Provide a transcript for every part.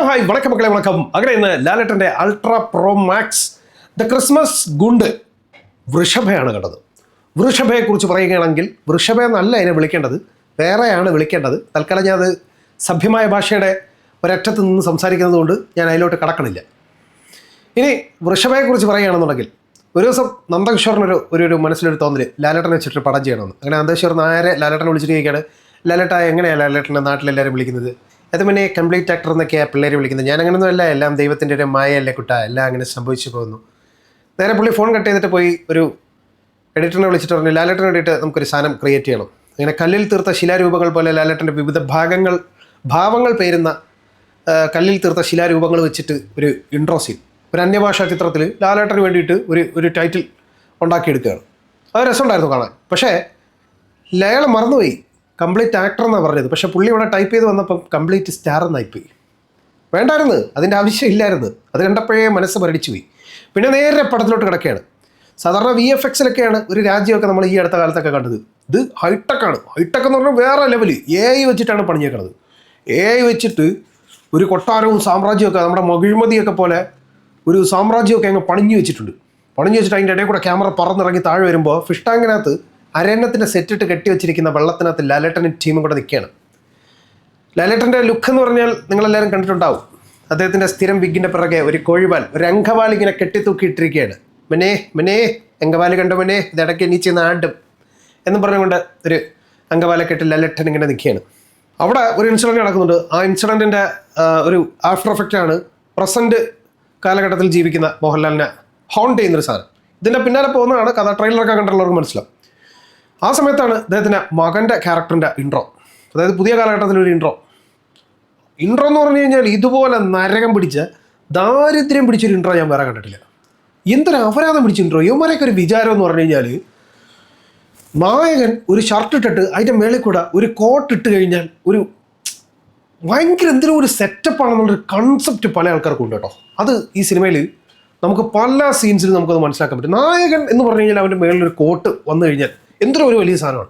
Hi വണക്കം മക്കളെ വണക്കം. അങ്ങനെ ഇന്ന് ലാലേട്ടൻ്റെ ultra pro max the Christmas ഗുണ്ട് വൃഷഭയാണ് കണ്ടത്. വൃഷഭയെക്കുറിച്ച് പറയുകയാണെങ്കിൽ വൃഷഭ എന്നല്ല അതിനെ വിളിക്കേണ്ടത്, വേറെയാണ് വിളിക്കേണ്ടത്. തൽക്കാലം ഞാൻ അത് സഭ്യമായ ഭാഷയുടെ ഒരറ്റത്ത് നിന്ന് സംസാരിക്കുന്നത് കൊണ്ട് ഞാൻ അതിലോട്ട് കടക്കണില്ല. ഇനി വൃഷഭയെക്കുറിച്ച് പറയുകയാണെന്നുണ്ടെങ്കിൽ ഒരു ദിവസം നന്ദകിഷോറിനൊരു ഒരു മനസ്സിലൊരു തോന്നൽ ലാലേട്ടനെ വെച്ചിട്ട് പടം ചെയ്യണമെന്ന്. അങ്ങനെ നന്ദകിഷോർ നേരെ ലാലേട്ടനെ വിളിച്ചിട്ട് ചോദിക്കുകയാണ്, ലാലേട്ട എങ്ങനെയാണ് ലാലേട്ടൻ്റെ നാട്ടിലെല്ലാവരും വിളിക്കുന്നത്? അത് പിന്നെ കംപ്ലീറ്റ് ആക്ടർ എന്നൊക്കെയാണ് പിള്ളേർ വിളിക്കുന്നത്. ഞാൻ അങ്ങനെയൊന്നും അല്ല, എല്ലാം ദൈവത്തിൻ്റെ ഒരു മായയല്ലേ കുട്ട, എല്ലാം അങ്ങനെ സംഭവിച്ചു പോകുന്നു. നേരെ പുള്ളി ഫോൺ കട്ട് ചെയ്തിട്ട് പോയി ഒരു എഡിറ്ററിനെ വിളിച്ചിട്ട് പറഞ്ഞു, ലാലേട്ടന് വേണ്ടിയിട്ട് നമുക്കൊരു സാധനം ക്രിയേറ്റ് ചെയ്യണം. അങ്ങനെ കല്ലിൽ തീർത്ത ശിലാരൂപങ്ങൾ പോലെ ലാലേട്ടൻ്റെ വിവിധ ഭാവങ്ങൾ പേരുന്ന കല്ലിൽ തീർത്ത ശിലാരൂപങ്ങൾ വെച്ചിട്ട് ഒരു ഇൻട്രോ സീൻ, ഒരു അന്യഭാഷാ ചിത്രത്തിൽ ലാലേട്ടന് വേണ്ടിയിട്ട് ഒരു ടൈറ്റിൽ ഉണ്ടാക്കിയെടുക്കുകയാണ്. അത് രസമുണ്ടായിരുന്നു കാണാൻ. പക്ഷേ അയാൾ മറന്നുപോയി, കംപ്ലീറ്റ് ആക്ടർ എന്നാണ് പറഞ്ഞത്. പക്ഷേ പുള്ളി ഇവിടെ ടൈപ്പ് ചെയ്ത് വന്നപ്പം കംപ്ലീറ്റ് സ്റ്റാർ എന്നായിപ്പോയി. വേണ്ടായിരുന്നു, അതിൻ്റെ ആവശ്യമില്ലായിരുന്നു. അത് കണ്ടപ്പോഴേ മനസ്സ് മരടിച്ചു പോയി. പിന്നെ നേരെ പടത്തിലോട്ട് കിടക്കുകയാണ്. സാധാരണ VFXലൊക്കെയാണ് ഒരു രാജ്യമൊക്കെ നമ്മൾ ഈ അടുത്ത കാലത്തൊക്കെ കണ്ടത്. ഇത് ഹൈടെക്കാണ്. ഹൈടെക് എന്ന് പറഞ്ഞാൽ വേറെ ലെവല്. AI വെച്ചിട്ടാണ് പണിഞ്ഞേക്കണത്. AI വെച്ചിട്ട് ഒരു കൊട്ടാരവും സാമ്രാജ്യമൊക്കെ നമ്മുടെ മകിഴ്മതിയൊക്കെ പോലെ ഒരു സാമ്രാജ്യമൊക്കെ അങ്ങ് പണിഞ്ഞു വെച്ചിട്ടുണ്ട്. പണിഞ്ഞു വെച്ചിട്ട് അതിൻ്റെ ഇടയിൽ കൂടെ ക്യാമറ പറന്നിറങ്ങി താഴെ വരുമ്പോൾ ഫിഷ് ടാങ്കിനകത്ത് അരണ്യത്തിൻ്റെ സെറ്റിട്ട് കെട്ടി വെച്ചിരിക്കുന്ന വെള്ളത്തിനകത്ത് ലാലേട്ടനും ടീമും കൂടെ നിൽക്കുകയാണ്. ലാലേട്ടൻ്റെ ലുക്ക് എന്ന് പറഞ്ഞാൽ നിങ്ങളെല്ലാവരും കണ്ടിട്ടുണ്ടാവും. അദ്ദേഹത്തിൻ്റെ സ്ഥിരം വിഗിൻ്റെ പിറകെ ഒരു കോഴിവാൽ, ഒരു അങ്കവാൽ ഇങ്ങനെ കെട്ടിത്തൂക്കിയിട്ടിരിക്കുകയാണ്. മെനേ അങ്കവാല് കണ്ടു മെനേ, ഇതിടയ്ക്ക് എണീച്ച് നാണ്ടും എന്ന് പറഞ്ഞുകൊണ്ട് ഒരു അങ്കവാലെ കെട്ടി ലാലേട്ടൻ ഇങ്ങനെ നിൽക്കുകയാണ്. അവിടെ ഒരു ഇൻസിഡൻറ്റ് നടക്കുന്നുണ്ട്. ആ ഇൻസിഡൻറ്റിൻ്റെ ഒരു ആഫ്റ്റർ എഫക്റ്റാണ് പ്രസൻറ്റ് കാലഘട്ടത്തിൽ ജീവിക്കുന്ന മോഹൻലാലിനെ ഹോണ്ട് ചെയ്യുന്നൊരു സാധനം. ഇതിൻ്റെ പിന്നാലെ പോകുന്നതാണ് കഥ. ട്രെയിലറൊക്കെ കണ്ടുള്ളവർക്ക് മനസ്സിലാവും. ആ സമയത്താണ് അദ്ദേഹത്തിൻ്റെ മകൻ്റെ ക്യാരക്ടറിൻ്റെ ഇൻട്രോ, അതായത് പുതിയ കാലഘട്ടത്തിലൊരു ഇൻട്രോ എന്ന് പറഞ്ഞു കഴിഞ്ഞാൽ ഇതുപോലെ നരകം പിടിച്ച ദാരിദ്ര്യം പിടിച്ചൊരു ഇൻട്രോ ഞാൻ വേറെ കണ്ടിട്ടില്ല. എന്തൊരു അപരാധം പിടിച്ച ഇൻട്രോ. ഇവന്മാരെയൊക്കെ ഒരു വിചാരം എന്ന് പറഞ്ഞു കഴിഞ്ഞാൽ നായകൻ ഒരു ഷർട്ട് ഇട്ടിട്ട് അതിൻ്റെ മേളിൽ കൂടെ ഒരു കോട്ട് ഇട്ട് കഴിഞ്ഞാൽ ഒരു ഭയങ്കര എന്തെങ്കിലും ഒരു സെറ്റപ്പാണെന്നുള്ളൊരു കൺസെപ്റ്റ് പല ആൾക്കാർക്കും ഉണ്ട് കേട്ടോ. അത് ഈ സിനിമയിൽ നമുക്ക് പല സീൻസിലും നമുക്കത് മനസ്സിലാക്കാൻ പറ്റും. നായകൻ എന്ന് പറഞ്ഞു കഴിഞ്ഞാൽ അവൻ്റെ മേളിലൊരു കോട്ട് വന്നു കഴിഞ്ഞാൽ എന്തൊരു ഒരു വലിയ സാധനമാണ്.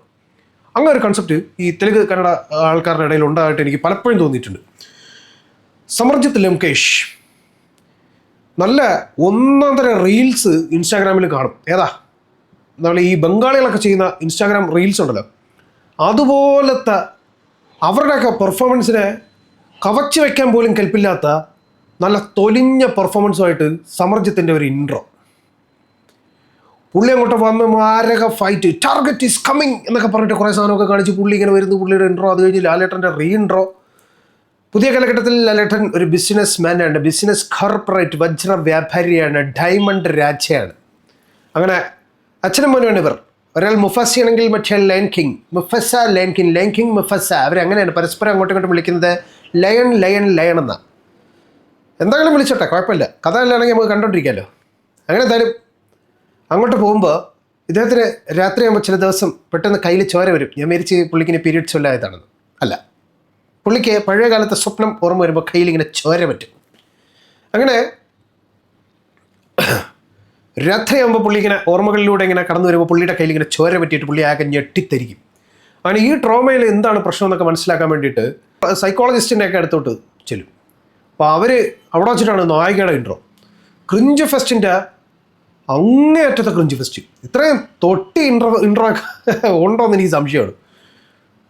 അങ്ങനെ ഒരു കൺസെപ്റ്റ് ഈ തെലുങ്ക് കന്നഡ ആൾക്കാരുടെ ഇടയിൽ ഉണ്ടായിട്ട് എനിക്ക് പലപ്പോഴും തോന്നിയിട്ടുണ്ട്. സമർജിത്ത് ലംകേഷ് നല്ല ഒന്നാം തരം റീൽസ് ഇൻസ്റ്റാഗ്രാമിൽ കാണും. ഏതാ നമ്മൾ ഈ ബംഗാളികളൊക്കെ ചെയ്യുന്ന ഇൻസ്റ്റാഗ്രാം റീൽസ് ഉണ്ടല്ലോ, അതുപോലത്തെ അവരുടെയൊക്കെ പെർഫോമൻസിനെ കവച്ച് വയ്ക്കാൻ പോലും കെൽപ്പില്ലാത്ത നല്ല തൊലിഞ്ഞ പെർഫോമൻസുമായിട്ട് സമർജിത്തിൻ്റെ ഒരു ഇൻട്രോ. പുള്ളി അങ്ങോട്ട് വന്ന് മാരക ഫൈറ്റ്, ടാർഗറ്റ് ഈസ് കമ്മിങ് എന്നൊക്കെ പറഞ്ഞിട്ട് കുറേ സാധനമൊക്കെ കാണിച്ച് പുള്ളി ഇങ്ങനെ വരുന്നു, പുള്ളിയുടെ ഇൻട്രോ. അത് കഴിഞ്ഞ് ലാലേട്ടൻ്റെ ഇൻട്രോ. പുതിയ കാലഘട്ടത്തിൽ ലാലേട്ടൻ ഒരു ബിസിനസ് മാനാണ്, ബിസിനസ് കോർപ്പറേറ്റ് വജ്ര വ്യാപാരിയാണ്, ഡയമണ്ട് രാജയാണ്. അങ്ങനെ അച്ഛനും മോനുമാണ് ഇവർ. ഒരാൾ മുഫാസിയാണെങ്കിൽ മറ്റേ ലയൺ കിങ്, ലയൺ കിങ് മുഫസ. അവരങ്ങനെയാണ് പരസ്പരം അങ്ങോട്ടും ഇങ്ങോട്ടും വിളിക്കുന്നത് ലയൺ എന്നാ. എന്തെങ്കിലും വിളിച്ചോട്ടെ, കുഴപ്പമില്ല. കഥ അല്ലാണെങ്കിൽ നമുക്ക് കണ്ടോണ്ടിരിക്കാമല്ലോ. അങ്ങനെ എന്തായാലും അങ്ങോട്ട് പോകുമ്പോൾ ഇദ്ദേഹത്തിന് രാത്രിയാകുമ്പോൾ ചില ദിവസം പെട്ടെന്ന് കയ്യിൽ ചോര വരും. ഞാൻ വിചാരിച്ച് പുള്ളിക്കിന് പീരീഡ്സ് വല്ലതായതാണെന്ന്. അല്ല, പുള്ളിക്ക് പഴയ കാലത്തെ സ്വപ്നം ഓർമ്മ വരുമ്പോൾ കയ്യിൽ ഇങ്ങനെ ചോര പറ്റും. അങ്ങനെ രാത്രിയാകുമ്പോൾ പുള്ളി ഇങ്ങനെ ഓർമ്മകളിലൂടെ ഇങ്ങനെ കടന്നു വരുമ്പോൾ പുള്ളിയുടെ കയ്യിൽ ഇങ്ങനെ ചോര പറ്റിയിട്ട് പുള്ളി ആകെ ഞെട്ടിത്തരിക്കും. അങ്ങനെ ഈ ട്രോമയിൽ എന്താണ് പ്രശ്നം എന്നൊക്കെ മനസ്സിലാക്കാൻ വേണ്ടിയിട്ട് സൈക്കോളജിസ്റ്റിൻ്റെ ഒക്കെ അടുത്തോട്ട് ചെല്ലും. അപ്പോൾ അവർ അവിടെ വെച്ചിട്ടാണ് നായികയുടെ ഇൻട്രോ. ക്രിഞ്ച് ഫെസ്റ്റിൻ്റെ അങ്ങേയറ്റത്തെ ക്രിഞ്ച് ഫെസ്റ്റ്. ഇത്രയും തൊട്ടി ഇൻട്രോ ഉണ്ടോയെന്ന് എനിക്ക് സംശയമാണ്.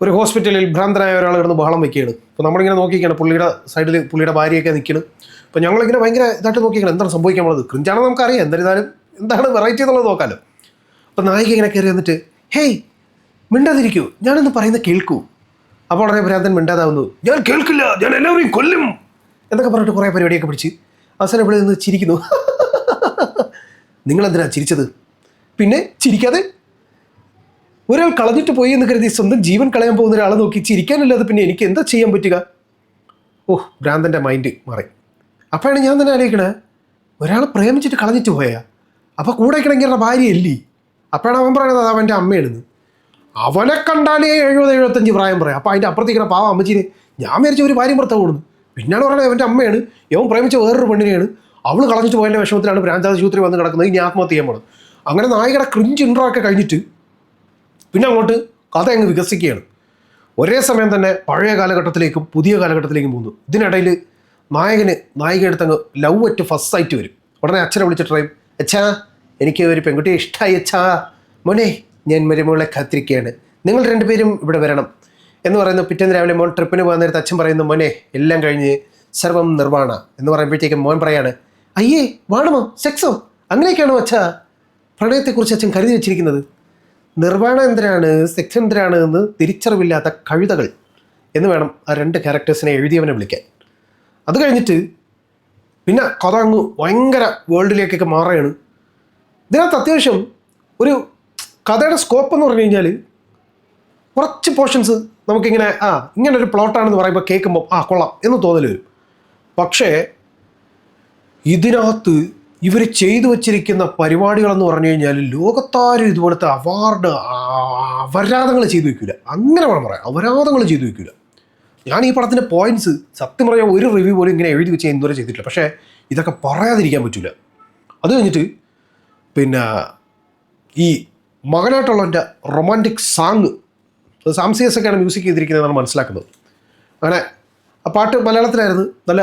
ഒരു ഹോസ്പിറ്റലിൽ ഭ്രാന്തനായ ഒരാൾ കിടന്ന് ബഹളം വയ്ക്കുകയാണ്. അപ്പോൾ നമ്മളിങ്ങനെ നോക്കിയിരിക്കുകയാണ്, പുള്ളിയുടെ സൈഡിൽ പുള്ളിയുടെ ഭാര്യയൊക്കെ നിൽക്കണം. അപ്പോൾ ഞങ്ങളിങ്ങനെ ഭയങ്കര ഇതായിട്ട് നോക്കിയിരിക്കണം, എന്താണ് സംഭവിക്കാൻ പോകുന്നത്. ക്രിഞ്ചാണെന്ന് നമുക്കറിയാം, എന്തായാലും എന്താണ് വെറൈറ്റി എന്നുള്ളത് നോക്കാമല്ലോ. അപ്പോൾ നായിക ഇങ്ങനെ കയറി വന്നിട്ട്, ഹേയ് മിണ്ടാതിരിക്കൂ, ഞാനൊന്ന് പറയുന്നത് കേൾക്കൂ. അപ്പോൾ ഉടനെ ഭ്രാന്തൻ മിണ്ടാതാവുന്നു. ഞാൻ കേൾക്കില്ല, ഞാൻ എല്ലാവരെയും കൊല്ലും എന്നൊക്കെ പറഞ്ഞിട്ട് കുറേ പരിപാടിയൊക്കെ പിടിച്ച് അവസാനം ഇവിടെ നിന്ന് ചിരിക്കുന്നു. നിങ്ങളെന്തിനാ ചിരിച്ചത്? പിന്നെ ചിരിക്കാതെ ഒരാൾ കളഞ്ഞിട്ട് പോയി എന്ന് കരുതി സ്വന്തം ജീവൻ കളയാൻ പോകുന്ന ഒരാളെ നോക്കി ചിരിക്കാനല്ലാതെ പിന്നെ എനിക്ക് എന്താ ചെയ്യാൻ പറ്റുക? ഭ്രാന്തൻ്റെ മൈൻഡ് മാറി. അപ്പോഴാണ് ഞാൻ തന്നെ ആലോചിക്കണേ, ഒരാൾ പ്രേമിച്ചിട്ട് കളഞ്ഞിട്ട് പോയാ അപ്പോൾ കൂടെ കിടങ്ങിയ ഭാര്യയല്ലേ? അപ്പോഴാണ് അവൻ പറയുന്നത് അത് അവൻ്റെ അമ്മയാണെന്ന്. അവനെ കണ്ടാലേ 70-75 പ്രായം പറയാം. അപ്പോൾ അതിൻ്റെ അപ്പുറത്തേക്കിടെ പാവം അമ്മച്ചീനെ ഞാൻ വിചാരിച്ച ഒരു ഭാര്യ ഭർത്താവ് കൊടുന്നു. പിന്നാണ് പറയുന്നത് അവൻ്റെ അമ്മയാണ്, ഇവൻ പ്രേമിച്ച വേറൊരു പെണ്ണിനെയാണ്. അവൾ കളഞ്ഞിട്ട് പോയതിൻ്റെ വിഷമത്തിലാണ് ഭ്രാന്താശുപത്രി വന്ന് കിടക്കുന്നത്. ഇനി ആത്മഹത്യ ചെയ്യാൻ പോകണം. അങ്ങനെ നായികയുടെ ക്രിഞ്ച് ഇൻട്രോ ഒക്കെ കഴിഞ്ഞിട്ട് പിന്നെ അങ്ങോട്ട് കഥ അങ്ങ് വികസിക്കുകയാണ്. ഒരേ സമയം തന്നെ പഴയ കാലഘട്ടത്തിലേക്കും പുതിയ കാലഘട്ടത്തിലേക്കും പോകുന്നു. ഇതിനിടയിൽ നായിക എടുത്തങ്ങ് ലവ് അറ്റ് ഫസ്റ്റ് സൈറ്റ് വരും. ഉടനെ അച്ഛനെ വിളിച്ചിട്ട് പറയും, അച്ഛാ എനിക്ക് ഒരു പെൺകുട്ടിയെ ഇഷ്ടമായി അച്ഛാ, മോനെ ഞാൻ മരുമകളെ കാത്തിരിക്കുകയാണ്, നിങ്ങൾ രണ്ടുപേരും ഇവിടെ വരണം എന്ന് പറയുന്നു. പിറ്റേന്ന് രാവിലെ മോൻ ട്രിപ്പിന് പോകാൻ നേരത്തെ അച്ഛൻ പറയുന്നു, മോനെ എല്ലാം കഴിഞ്ഞ് സർവം നിർവ്വാണ എന്ന് പറയുമ്പോഴത്തേക്കും മോൻ പറയാണ്, അയ്യേ വാണമോ സെക്സോ അങ്ങനെയൊക്കെയാണോ അച്ഛാ പ്രണയത്തെക്കുറിച്ച് അച്ഛൻ കരുതി വെച്ചിരിക്കുന്നത്? നിർവ്വാണ എന്തിനാണ്, സെക്സ് എന്തിനാണ് എന്ന് തിരിച്ചറിവില്ലാത്ത കഴുതകൾ എന്ന് വേണം ആ രണ്ട് ക്യാരക്ടേഴ്സിനെ എഴുതിയവനെ വിളിക്കാൻ. അത് കഴിഞ്ഞിട്ട് പിന്നെ കഥ അങ്ങ് ഭയങ്കര വേൾഡിലേക്കൊക്കെ മാറുകയാണ്. ഇതിനകത്ത് അത്യാവശ്യം ഒരു കഥയുടെ സ്കോപ്പ് എന്ന് പറഞ്ഞു കഴിഞ്ഞാൽ കുറച്ച് പോർഷൻസ് നമുക്കിങ്ങനെ ഇങ്ങനെ ഒരു പ്ലോട്ടാണെന്ന് പറയുമ്പോൾ കേൾക്കുമ്പോൾ കൊള്ളാം എന്ന് തോന്നൽ വരും. പക്ഷേ ഇതിനകത്ത് ഇവർ ചെയ്തു വച്ചിരിക്കുന്ന പരിപാടികളെന്ന് പറഞ്ഞു കഴിഞ്ഞാൽ ലോകത്താരും ഇതുപോലത്തെ അപരാധങ്ങൾ ചെയ്തു വയ്ക്കില്ല. അങ്ങനെ വേണം പറയാം, അപരാധങ്ങൾ ചെയ്തു വയ്ക്കില്ല. ഞാൻ ഈ പടത്തിൻ്റെ പോയിന്റ്സ് സത്യം പറയാൻ ഒരു റിവ്യൂ പോലും ഇങ്ങനെ എഴുതി വെച്ച് ഇതുവരെ ചെയ്തിട്ടില്ല. പക്ഷേ ഇതൊക്കെ പറയാതിരിക്കാൻ പറ്റില്ല. അത് കഴിഞ്ഞിട്ട് പിന്നെ ഈ മകനായിട്ടുള്ളവൻ്റെ റൊമാൻറ്റിക് സാങ് സാംസിയസൊക്കെയാണ് മ്യൂസിക് ചെയ്തിരിക്കുന്നതെന്നാണ് മനസ്സിലാക്കുന്നത്. അങ്ങനെ ആ പാട്ട് മലയാളത്തിലായിരുന്നു. നല്ല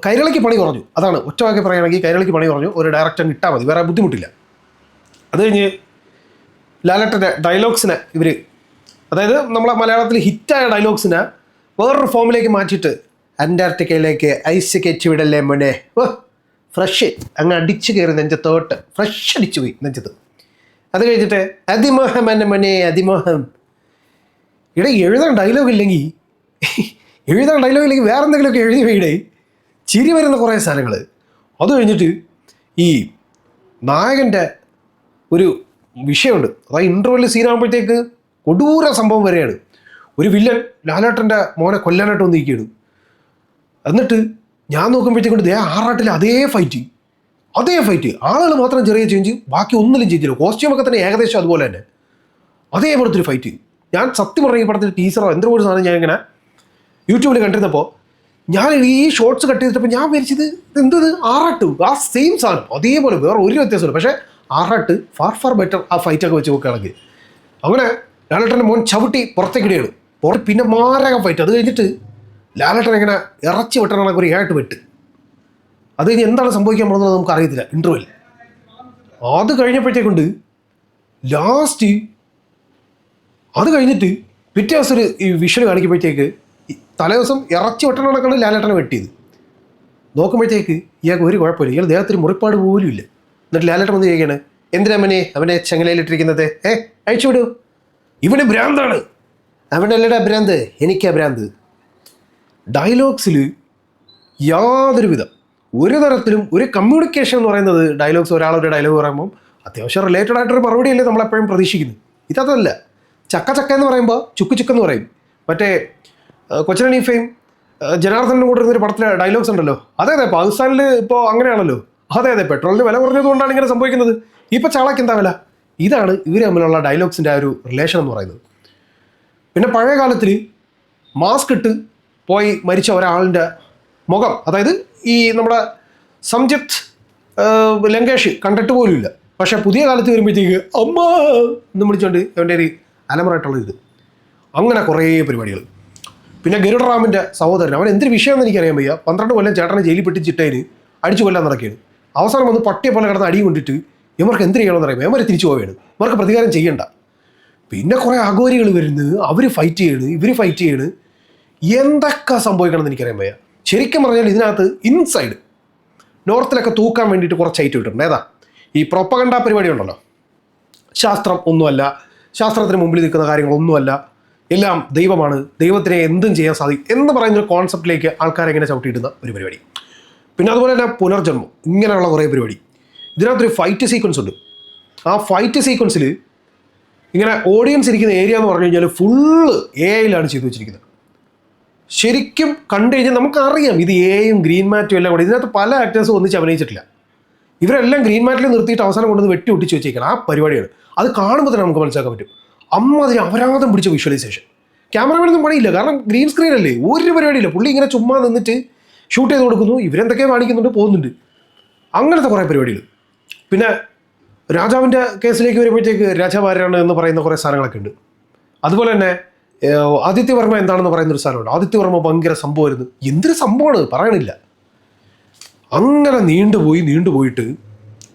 കൈരളിക്ക് പണി കുറഞ്ഞു. അതാണ് ഒറ്റ വാക്കി പറയുകയാണെങ്കിൽ കൈരളിക്ക് പണി കുറഞ്ഞു. ഒരു ഡയറക്ടർ ഇട്ടാൽ മതി, വേറെ ബുദ്ധിമുട്ടില്ല. അത് കഴിഞ്ഞ് ലാലേട്ടൻ്റെ ഡയലോഗ്സിനെ ഇവർ, അതായത് നമ്മളെ മലയാളത്തിൽ ഹിറ്റായ ഡയലോഗ്സിനെ വേറൊരു ഫോമിലേക്ക് മാറ്റിയിട്ട് അന്റാർട്ടിക്കയിലേക്ക് ഐസ് കയറ്റി വിടല്ലേ മോനെ, ഫ്രഷ് അങ്ങ് അടിച്ചു കയറി നെഞ്ചത്തോട്ട് ഫ്രഷ് അടിച്ചു പോയി നെഞ്ചത്ത്. അത് കഴിഞ്ഞിട്ട് അതിമോഹം എന്നെ മോനെ അതിമോഹം. എഴുതാൻ ഡയലോഗ് ഇല്ലെങ്കിൽ വേറെ എന്തെങ്കിലുമൊക്കെ എഴുതി പോയിടേ ചിരി വരുന്ന കുറേ സാധനങ്ങൾ. അത് കഴിഞ്ഞിട്ട് ഈ നായകൻ്റെ ഒരു വിഷയമുണ്ട്. അതായത് ഇൻ്റർവെല്ലിൽ സീനാകുമ്പോഴത്തേക്ക് കൊടൂര സംഭവം വരെയാണ്. ഒരു വില്ലൻ ലാലേട്ടൻ്റെ മോനെ കൊല്ലാനായിട്ട് വന്നിരിക്കുകയാണ്. എന്നിട്ട് ഞാൻ നോക്കുമ്പോഴത്തേക്കൊണ്ട് ആറാട്ടിലെ അതേ ഫൈറ്റ്, ആളുകൾ മാത്രം ചെറിയ ചേഞ്ച്, ബാക്കി ഒന്നിലും ചേഞ്ചില്ല. കോസ്റ്റ്യൂമൊക്കെ തന്നെ ഏകദേശം അതുപോലെ തന്നെ അതേപോലത്തെ ഒരു ഫൈറ്റ്. ഞാൻ സത്യം പറഞ്ഞ ഈ പടത്തിൽ ടീച്ചറോ എന്തോ ഒരു സാധനം ഞാൻ ഇങ്ങനെ യൂട്യൂബിൽ കണ്ടിരുന്നപ്പോൾ ഞാൻ ഈ ഷോർട്സ് കട്ട് ചെയ്തിട്ടപ്പോൾ ഞാൻ വിചാരിച്ചത് എന്തത് ആറാട്ട് ആ സെയിം സാധനം അതേപോലെ വേറെ ഒരു വ്യത്യാസമില്ല. പക്ഷേ ആറാട്ട് ഫാർ ബെറ്റർ ആ ഫൈറ്റൊക്കെ വെച്ച് നോക്കുകയാണെങ്കിൽ. അങ്ങനെ ലാലേട്ടൻ്റെ മോൻ ചവിട്ടി പുറത്തേക്കിടുകയാണ്. പിന്നെ മാരക ഫൈറ്റ്. അത് കഴിഞ്ഞിട്ട് ലാലേട്ടൻ ഇങ്ങനെ ഇറച്ചി വെട്ടണമെന്നൊക്കെ ഒരു ഏട്ട് വെട്ട്. അത് കഴിഞ്ഞ് എന്താണ് സംഭവിക്കാൻ പോകുന്നത് നമുക്ക് അറിയത്തില്ല ഇൻ്റർവെൽ. അത് കഴിഞ്ഞപ്പോഴത്തേക്കൊണ്ട് ലാസ്റ്റ് അത് കഴിഞ്ഞിട്ട് പിറ്റേ ദിവസം ഒരു ഈ വിഷ്വൽ കാണിക്കുമ്പോഴത്തേക്ക് തലേ ദിവസം ഇറച്ചി വെട്ടണമെന്നൊക്കെയാണ് ലാലേട്ടനെ വെട്ടിയത്. നോക്കുമ്പോഴത്തേക്ക് ഇയാൾക്ക് ഒരു കുഴപ്പമില്ല, ഇയാൾ ദേഹത്തിന് മുറിപ്പാട് പോലും ഇല്ല. എന്നിട്ട് ലാലേട്ടൻ വന്ന് ചോദിക്കുകയാണ്, എന്തിനാ അവനെ ചെങ്ങലയിലിട്ടിരിക്കുന്നത്, അയച്ചു വിടൂ, ഇവന് ഭ്രാന്താണ്. അവനല്ലടാ ഭ്രാന്ത്, എനിക്കാ ഭ്രാന്ത്. ഡയലോഗ്സിൽ യാതൊരു ഒരു തരത്തിലും ഒരു കമ്മ്യൂണിക്കേഷൻ എന്ന് പറയുന്നത് ഡയലോഗ്സ്, ഒരാളൊരു ഡയലോഗ് പറയുമ്പോൾ അത്യാവശ്യം റിലേറ്റഡ് ആയിട്ടൊരു മറുപടിയല്ലേ നമ്മളെപ്പോഴും പ്രതീക്ഷിക്കുന്നത്. ഇതല്ല. ചക്ക എന്ന് പറയുമ്പോൾ ചുക്കെന്ന് പറയും. മറ്റേ കൊച്ചിൻ ഹനീഫയും ജനാർദ്ദനും കൂടെ ഇരുന്നൊരു പടത്തിലെ ഡയലോഗ്സ് ഉണ്ടല്ലോ, അതെ പാകിസ്ഥാനിൽ ഇപ്പോൾ അങ്ങനെയാണല്ലോ, അതെ പെട്രോളിന് വില കുറഞ്ഞതുകൊണ്ടാണ് ഇങ്ങനെ സംഭവിക്കുന്നത്, ഇപ്പോൾ ചാളയ്ക്ക് എന്താ വില. ഇതാണ് ഇവർ തമ്മിലുള്ള ഡയലോഗ്സിൻ്റെ ആ ഒരു റിലേഷൻ എന്ന് പറയുന്നത്. പിന്നെ പഴയ കാലത്തിൽ മാസ്ക് ഇട്ട് പോയി മരിച്ച ഒരാളിൻ്റെ മുഖം, അതായത് ഈ നമ്മുടെ സംജിത്ത് ലങ്കേഷ് കണ്ടിട്ട് പോലും ഇല്ല. പക്ഷേ പുതിയ കാലത്ത് വരുമ്പോഴത്തേക്ക് അമ്മ എന്ന് വിളിച്ചുകൊണ്ട് അവൻ്റെ ഒരു അലമുറയായിട്ടുള്ള ഇത്, അങ്ങനെ കുറേ പരിപാടികൾ. പിന്നെ ഗരുഡറാമിൻ്റെ സഹോദരൻ, അവൻ എന്തൊരു വിഷയമെന്ന് എനിക്കറിയാൻ വയ്യ. 12 കൊല്ലം ചേട്ടനെ ജയിലിൽ പെട്ടിച്ചിട്ടതിന് അടിച്ചു കൊല്ലാൻ നടക്കുകയാണ്. അവസാനം വന്ന് പട്ടിയെ പോലെ കിടന്ന് അടിയും കൊണ്ടിട്ട് ഇവർക്ക് എന്ത് ചെയ്യണമെന്ന് അറിയാം, ഇവർ തിരിച്ചു പോവുകയാണ്, ഇവർക്ക് പ്രതികാരം ചെയ്യണ്ട. പിന്നെ കുറേ അഘോരികൾ വരുന്നു, അവർ ഫൈറ്റ് ചെയ്യണ്, ഇവർ ഫൈറ്റ് ചെയ്യണ്. എന്തൊക്കെ സംഭവിക്കണമെന്ന് എനിക്കറിയാൻ വയ്യ. ശരിക്കും പറഞ്ഞാൽ ഇതിനകത്ത് ഇൻസൈഡ് നോർത്തിലൊക്കെ തൂക്കാൻ വേണ്ടിയിട്ട് കുറച്ച് ഐറ്റം ഇട്ടിട്ടുണ്ട്. ഏതാ ഈ പ്രൊപ്പഗണ്ട പരിപാടി ഉണ്ടല്ലോ, ശാസ്ത്രം ഒന്നുമല്ല, ശാസ്ത്രത്തിന് മുമ്പിൽ നിൽക്കുന്ന കാര്യങ്ങളൊന്നുമല്ല, എല്ലാം ദൈവമാണ്, ദൈവത്തിനെ എന്തും ചെയ്യാൻ സാധിക്കും എന്ന് പറയുന്നൊരു കോൺസെപ്റ്റിലേക്ക് ആൾക്കാരെ എങ്ങനെ ചവിട്ടിയിടുന്ന ഒരു പരിപാടി. പിന്നെ അതുപോലെ തന്നെ പുനർജന്മം, ഇങ്ങനെയുള്ള കുറേ പരിപാടി. ഇതിനകത്തൊരു ഫൈറ്റ് സീക്വൻസ് ഉണ്ട്. ആ ഫൈറ്റ് സീക്വൻസിൽ ഇങ്ങനെ ഓഡിയൻസ് ഇരിക്കുന്ന ഏരിയ എന്ന് പറഞ്ഞു കഴിഞ്ഞാൽ ഫുള്ള് AI ചെയ്തു വെച്ചിരിക്കുന്നത്. ശരിക്കും കണ്ടു കഴിഞ്ഞാൽ നമുക്കറിയാം ഇത് AI-യും ഗ്രീൻ മാറ്റും എല്ലാം കൂടി. ഇതിനകത്ത് പല ആക്ടേഴ്സും ഒന്നിച്ച് അഭിനയിച്ചിട്ടില്ല. ഇവരെല്ലാം ഗ്രീൻ മാറ്റിൽ നിർത്തിയിട്ട് അവസാനം കൊണ്ടുവന്ന് വെട്ടി ഒട്ടിച്ച് വെച്ചേക്കണം. ആ പരിപാടിയാണ്. അത് കാണുമ്പോൾ തന്നെ നമുക്ക് മനസ്സിലാക്കാൻ പറ്റും. അതിന് അപരാധം പിടിച്ച വിഷ്വലൈസേഷൻ. ക്യാമറമാനൊന്നും പണിയില്ല, കാരണം ഗ്രീൻ സ്ക്രീൻ അല്ലേ, ഒരു പരിപാടിയില്ല. പുള്ളി ഇങ്ങനെ ചുമ്മാ നിന്നിട്ട് ഷൂട്ട് ചെയ്ത് കൊടുക്കുന്നു, ഇവരെന്തൊക്കെയോ കാണിക്കുന്നുണ്ട്, പോകുന്നുണ്ട്. അങ്ങനത്തെ കുറേ പരിപാടികൾ. പിന്നെ രാജാവിൻ്റെ കേസിലേക്ക് വരുമ്പോഴത്തേക്ക് രാജാവ് ആരാണ് എന്ന് പറയുന്ന കുറേ സാധനങ്ങളൊക്കെ ഉണ്ട്. അതുപോലെ തന്നെ ആദിത്യവർമ്മ എന്താണെന്ന് പറയുന്നൊരു സാധനമുണ്ട്. ആദിത്യവർമ്മ ഭയങ്കര സംഭവമായിരുന്നു. എന്തൊരു സംഭവമാണ് പറയണില്ല. അങ്ങനെ നീണ്ടുപോയിട്ട്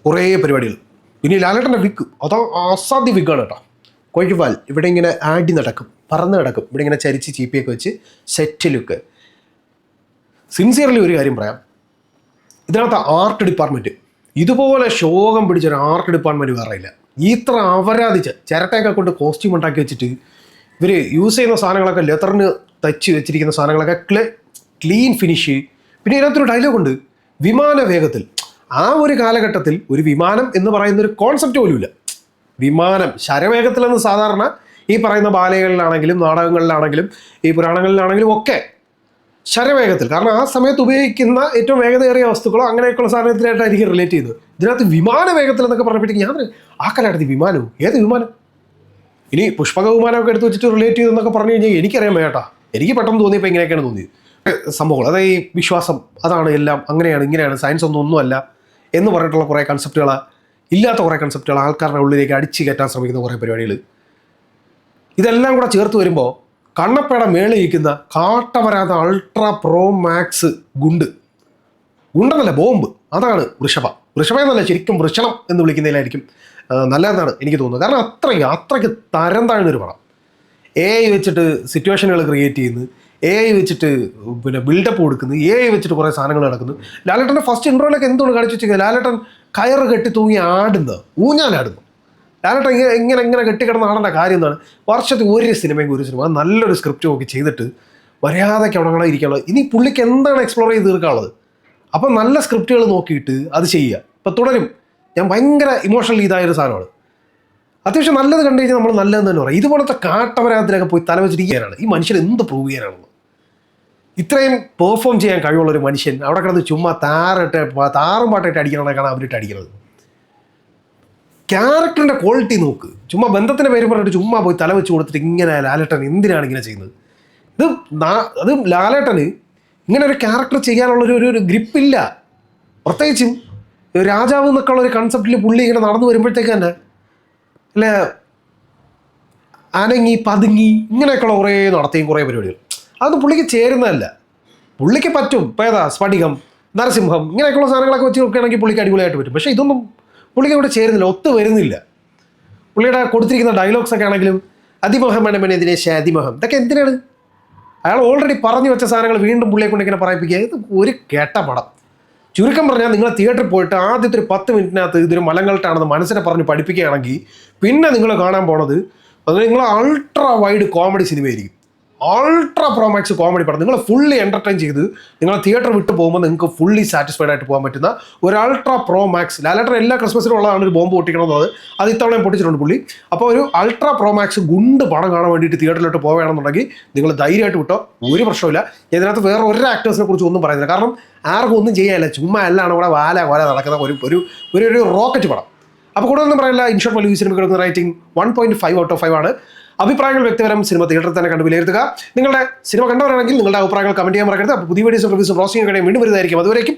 കുറേ പരിപാടികൾ. പിന്നെ ലാലേട്ടൻ്റെ വിഗ് അതോ അസാധ്യ വിഗാണ് കേട്ടോ. കൊഴിവാൽ ഇവിടെ ഇങ്ങനെ ആടി നടക്കും, പറന്ന് കിടക്കും, ഇവിടെ ഇങ്ങനെ ചരിച്ച് ചീപ്പിയൊക്കെ വെച്ച് സെറ്റ് ലുക്ക്. സിൻസിയർലി ഒരു കാര്യം പറയാം, ഇതിനകത്ത് ആർട്ട് ഡിപ്പാർട്ട്മെൻറ്റ് ഇതുപോലെ ശോകം പിടിച്ചൊരു ആർട്ട് ഡിപ്പാർട്ട്മെൻറ്റ് വേറെ ഇല്ല. ഇത്ര അപരാധിച്ച് ചിരട്ടയൊക്കെ കൊണ്ട് കോസ്റ്റ്യൂം ഉണ്ടാക്കി വെച്ചിട്ട് ഇവർ യൂസ് ചെയ്യുന്ന സാധനങ്ങളൊക്കെ ലെതറിന് തച്ച് വെച്ചിരിക്കുന്ന സാധനങ്ങളൊക്കെ ക്ലീൻ ഫിനിഷ്. പിന്നെ ഇതിനകത്തൊരു ഡയലോഗുണ്ട്, വിമാന വേഗത്തിൽ. ആ ഒരു കാലഘട്ടത്തിൽ ഒരു വിമാനം എന്ന് പറയുന്നൊരു കോൺസെപ്റ്റ് പോലും ഇല്ല. വിമാനം ശരവേഗത്തിലെന്ന് സാധാരണ ഈ പറയുന്ന ബാലകളിലാണെങ്കിലും നാടകങ്ങളിലാണെങ്കിലും ഈ പുരാണങ്ങളിലാണെങ്കിലും ഒക്കെ ശരവേഗത്തിൽ, കാരണം ആ സമയത്ത് ഉപയോഗിക്കുന്ന ഏറ്റവും വേഗതയേറിയ വസ്തുക്കളോ അങ്ങനെയൊക്കെയുള്ള സാധനത്തിലായിട്ടായിരിക്കും റിലേറ്റ് ചെയ്തത്. ഇതിനകത്ത് വിമാന വേഗത്തിൽ എന്നൊക്കെ പറഞ്ഞപ്പോഴത്തേക്ക് ഞാൻ ആ കാലഘട്ടത്തിൽ വിമാനവും ഏത് വിമാനം? ഇനി പുഷ്പക വിമാനമൊക്കെ എടുത്ത് വെച്ചിട്ട് റിലേറ്റ് ചെയ്തെന്നൊക്കെ പറഞ്ഞു കഴിഞ്ഞാൽ എനിക്കറിയാൻ വേട്ടാ. എനിക്ക് പെട്ടെന്ന് തോന്നിയപ്പോൾ ഇങ്ങനെയൊക്കെയാണ് തോന്നിയത് സംഭവങ്ങൾ. അതായത് ഈ വിശ്വാസം അതാണ് എല്ലാം, അങ്ങനെയാണ് ഇങ്ങനെയാണ്, സയൻസ് ഒന്നുമല്ല എന്ന് പറഞ്ഞിട്ടുള്ള കുറേ കൺസെപ്റ്റുകൾ, ഇല്ലാത്ത കുറേ കൺസെപ്റ്റുകൾ ആൾക്കാരുടെ ഉള്ളിലേക്ക് അടിച്ചു കയറ്റാൻ ശ്രമിക്കുന്ന കുറേ പരിപാടികൾ, ഇതെല്ലാം കൂടെ ചേർത്ത് വരുമ്പോൾ കണ്ണപ്പയുടെ മേളിൽ ഇരിക്കുന്ന കാട്ടവരാത അൾട്രാ പ്രോ മാക്സ് ഗുണ്ടെന്നല്ല ബോംബ്, അതാണ് വൃഷഭ എന്നല്ല, ശരിക്കും വൃഷണം എന്ന് വിളിക്കുന്നതിലായിരിക്കും നല്ലതെന്നാണ് എനിക്ക് തോന്നുന്നത്. കാരണം അത്രയ്ക്ക് തരം താഴ്ന്നൊരു പടം. AI വെച്ചിട്ട് സിറ്റുവേഷനുകൾ ക്രിയേറ്റ് ചെയ്യുന്നു, AI വെച്ചിട്ട് പിന്നെ ബിൽഡപ്പ് കൊടുക്കുന്നു, AI വെച്ചിട്ട് കുറേ സാധനങ്ങൾ നടക്കുന്നു. ലാലേട്ടൻ്റെ ഫസ്റ്റ് ഇൻട്രോയിലൊക്കെ എന്തുകൊണ്ട് കാണിച്ചു വെച്ചത്, ലാലേട്ടൻ കയറ് കെട്ടി തൂങ്ങി ഊഞ്ഞാലാടുന്നു. ലാലേട്ടൻ ഇങ്ങനെ കെട്ടിക്കിടന്ന് ആടേണ്ട കാര്യം എന്താണ്? വർഷത്തിൽ ഒരു സിനിമ നല്ലൊരു സ്ക്രിപ്റ്റ് നോക്കി ചെയ്തിട്ട് മര്യാദയ്ക്ക് അവിടെ ഇരിക്കാനുള്ളത്. ഇനി പുള്ളിക്ക് എന്താണ് എക്സ്പ്ലോർ ചെയ്ത് തീർക്കാനുള്ളത്? അപ്പം നല്ല സ്ക്രിപ്റ്റുകൾ നോക്കിയിട്ട് അത് ചെയ്യുക. ഇപ്പം തുടരും ഞാൻ ഭയങ്കര ഇമോഷണൽ ഇതായൊരു സാധനമാണ്. അത്യാവശ്യം നല്ലത് കണ്ടു കഴിഞ്ഞാൽ നമ്മൾ നല്ലതെന്ന് തന്നെ പറയും. ഇതുപോലത്തെ കാട്ടപരാധത്തിലൊക്കെ പോയി തലവെച്ചിരിക്കാനാണ് ഈ മനുഷ്യൻ എന്ത് പ്രൂവ് ചെയ്യാനാണെന്ന്. ഇത്രയും പെർഫോം ചെയ്യാൻ കഴിവുള്ളൊരു മനുഷ്യൻ അവിടെ കിടന്ന് ചുമ്മാ താറും പാട്ടായിട്ട് അടിക്കണമെന്നാണ് അവരിട്ട് അടിക്കുന്നത്. ക്യാരക്ടറിൻ്റെ ക്വാളിറ്റി നോക്ക്. ചുമ്മാ ബന്ധത്തിൻ്റെ പേര് പറഞ്ഞിട്ട് ചുമ്മാ പോയി തല വെച്ച് കൊടുത്തിട്ട് ഇങ്ങനെ ലാലേട്ടൻ എന്തിനാണ് ഇങ്ങനെ ചെയ്യുന്നത്? അത് ലാലേട്ടന് ഇങ്ങനെ ഒരു ക്യാരക്ടർ ചെയ്യാനുള്ളൊരു ഗ്രിപ്പില്ല. പ്രത്യേകിച്ചും രാജാവ് എന്നൊക്കെ ഉള്ളൊരു കൺസെപ്റ്റിൽ പുള്ളി ഇങ്ങനെ നടന്നു വരുമ്പോഴത്തേക്ക് തന്നെ അല്ലേ അനങ്ങി പതുങ്ങി ഇങ്ങനെയൊക്കെയുള്ള കുറേ നടത്തിയും കുറേ പരിപാടികൾ അതൊന്നും പുള്ളിക്ക് ചേരുന്നതല്ല. പുള്ളിക്ക് പറ്റും. ഇപ്പോൾ ഏതാ സ്ഫടികം, നരസിംഹം ഇങ്ങനെയൊക്കെയുള്ള സാധനങ്ങളൊക്കെ വെച്ച് നോക്കുകയാണെങ്കിൽ പുള്ളിക്ക് അടിപൊളിയായിട്ട് പറ്റും. പക്ഷേ ഇതൊന്നും പുള്ളിക്ക് ഇവിടെ ചേരുന്നില്ല, ഒത്തു വരുന്നില്ല. പുള്ളിയുടെ കൊടുത്തിരിക്കുന്ന ഡയലോഗ്സൊക്കെ ആണെങ്കിലും അതിമോഹമനമനെ ദിനേശ അതിമോഹം, ഇതൊക്കെ എന്തിനാണ്? അയാൾ ഓൾറെഡി പറഞ്ഞു വെച്ച സാധനങ്ങൾ വീണ്ടും പുള്ളിയെ കൊണ്ട് ഇങ്ങനെ പറയിപ്പിക്കുക. ഇത് ഒരു കേട്ട പടം. ചുരുക്കം പറഞ്ഞാൽ നിങ്ങൾ തിയേറ്ററിൽ പോയിട്ട് ആദ്യത്തെ ഒരു 10 മിനിറ്റിനകത്ത് ഇതൊരു മലങ്കൾട്ടാണെന്ന് മനസ്സിനെ പറഞ്ഞ് പഠിപ്പിക്കുകയാണെങ്കിൽ പിന്നെ നിങ്ങൾ കാണാൻ പോണത് അത് നിങ്ങൾ അൾട്രാ വൈഡ് കോമഡി സിനിമയായിരിക്കും. അൾട്രാ പ്രോമാക്സ് കോമഡി പടം നിങ്ങൾ ഫുള്ളി എൻ്റർടൈൻ ചെയ്ത് നിങ്ങൾ തിയേറ്റർ വിട്ട് പോകുമ്പോൾ നിങ്ങൾക്ക് ഫുള്ളി സാറ്റിസ്ഫൈഡ് ആയിട്ട് പോകാൻ പറ്റുന്ന ഒരു അൾട്രാ പ്രോമാക്സ്. ലാലേട്ടൻ എല്ലാ ക്രിസ്മസിനും ഉള്ളതാണ് ഒരു ബോംബ് പൊട്ടിക്കണമെന്നത്. അത് ഇത്തവണയും പൊട്ടിച്ചിട്ടുണ്ട് പുള്ളി. അപ്പോൾ ഒരു അൾട്രാ പ്രോമാക്സ് പടം കാണാൻ വേണ്ടിയിട്ട് തിയേറ്ററിലോട്ട് പോവുകയാണെന്നുണ്ടെങ്കിൽ നിങ്ങൾ ധൈര്യമായിട്ട് വിട്ടോ, ഒരു പ്രശ്നമില്ല. ഇതിനകത്ത് വേറെ ഒരു ആക്ടേഴ്സിനെ കുറിച്ച് ഒന്നും പറയുന്നില്ല. കാരണം ആർക്കും ഒന്നും ചെയ്യാനില്ല, ചുമ്മാ എല്ലാം ഇവിടെ വാല നടക്കുന്ന ഒരു റോക്കറ്റ് പടം. അപ്പോൾ കൂടുതലൊന്നും പറയില്ല. ഇൻഷോർട്ട് വലിയ സിനിമ കിടക്കുന്ന റേറ്റിംഗ് 1.5 ഔട്ട് ഓഫ് 5 ആണ്. അഭിപ്രായങ്ങൾ വ്യക്തിപരം, സിനിമ തിയേറ്ററിൽ തന്നെ കണ്ട് വിലയിരുത്തുക. നിങ്ങളുടെ സിനിമ കണ്ടവരാണെങ്കിൽ നിങ്ങളുടെ അഭിപ്രായങ്ങൾ കമന്റ് ചെയ്യാൻ മറക്കരുത്. അപ്പോൾ പുതിയ വീഡിയോസും റിവ്യൂസും റോസിംഗ് വീണ്ടും വരുന്നതായിരിക്കും. അതുവരേക്കും